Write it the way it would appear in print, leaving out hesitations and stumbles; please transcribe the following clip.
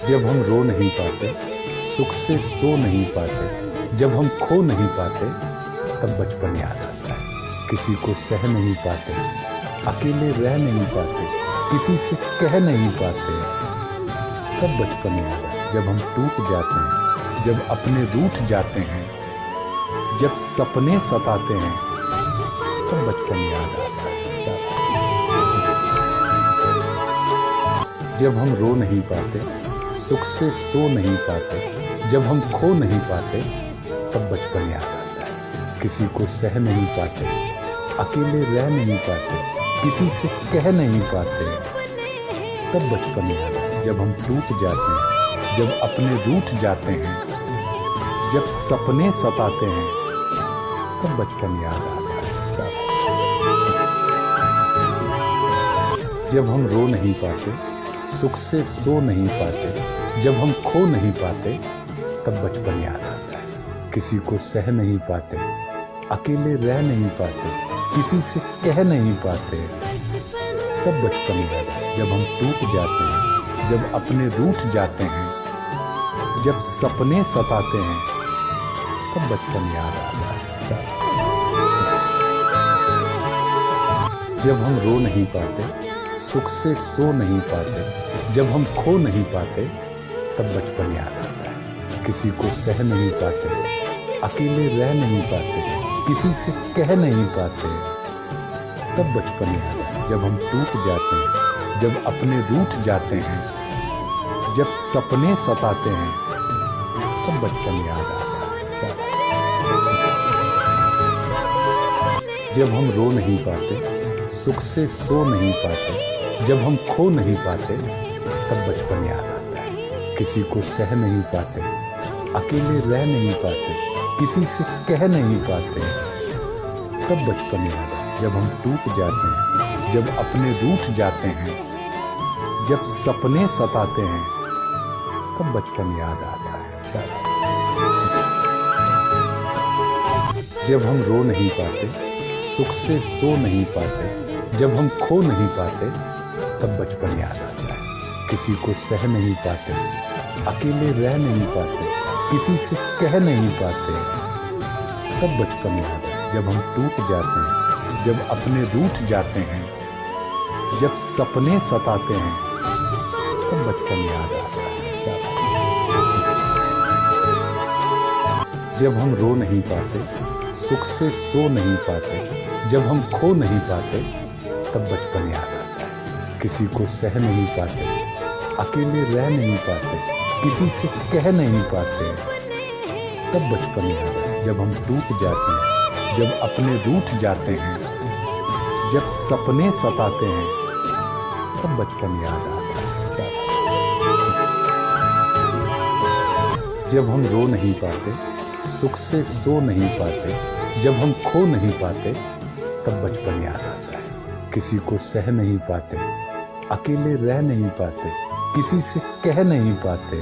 जब हम रो नहीं पाते, सुख से सो नहीं पाते, जब हम खो नहीं पाते, तब बचपन याद आता है। किसी को सह नहीं पाते, अकेले रह नहीं पाते, किसी से कह नहीं पाते, तब बचपन याद आता है। जब हम टूट जाते हैं, जब अपने रूठ जाते हैं, जब सपने सताते हैं, तब बचपन याद आता है। जब हम रो नहीं पाते, सुख से सो नहीं पाते, जब हम खो नहीं पाते, तब बचपन याद आता है। किसी को सह नहीं पाते, अकेले रह नहीं पाते, किसी से कह नहीं पाते, तब बचपन याद आता है। जब हम टूट जाते हैं, जब अपने रूठ जाते हैं, जब सपने सताते हैं, तब बचपन याद आता है। जब हम रो नहीं पाते, सुख से सो नहीं पाते, जब हम खो नहीं पाते, तब बचपन याद आता है। किसी को सह नहीं पाते, अकेले रह नहीं पाते, किसी से कह नहीं पाते, तब बचपन याद आता है। जब हम टूट जाते हैं, जब अपने रूठ जाते हैं, जब सपने सताते हैं, तब बचपन याद आता है। जब हम रो नहीं पाते, सुख से सो नहीं पाते, जब हम खो नहीं पाते, तब बचपन याद आता है। किसी को सह नहीं पाते, अकेले रह नहीं पाते, किसी से कह नहीं पाते, तब बचपन याद आता है। जब हम टूट जाते हैं, जब अपने रूठ जाते हैं, जब सपने सताते हैं, तब बचपन याद आता है। जब हम रो नहीं पाते, सुख से सो नहीं पाते, जब हम खो नहीं पाते, तब बचपन याद आता है। किसी को सह नहीं पाते, अकेले रह नहीं पाते, किसी से कह नहीं पाते, तब बचपन याद आता है। जब हम टूट जाते हैं, जब अपने रूठ जाते हैं, जब सपने सताते हैं, तब बचपन याद आता है। जब हम रो नहीं पाते, सुख से सो नहीं पाते, जब हम खो नहीं पाते, तब बचपन याद आता है। किसी को सह नहीं पाते, अकेले रह नहीं पाते, किसी से कह नहीं पाते, तब बचपन याद आता है। जब हम टूट जाते हैं, जब अपने रूठ जाते हैं, जब सपने सताते हैं, तब बचपन याद आता है। जब हम रो नहीं पाते, सुख से सो नहीं पाते, जब हम खो नहीं पाते, तब बचपन याद आता है। किसी को सह नहीं पाते, अकेले रह नहीं पाते, किसी से कह नहीं पाते, तब बचपन याद आता है। जब हम टूट जाते हैं, जब अपने रूठ जाते हैं, जब सपने सताते हैं, तब बचपन याद आता है। जब हम रो नहीं पाते, सुख से सो नहीं पाते, जब हम खो नहीं पाते, तब बचपन याद आता है। किसी को सह नहीं पाते, अकेले रह नहीं पाते, किसी से कह नहीं पाते,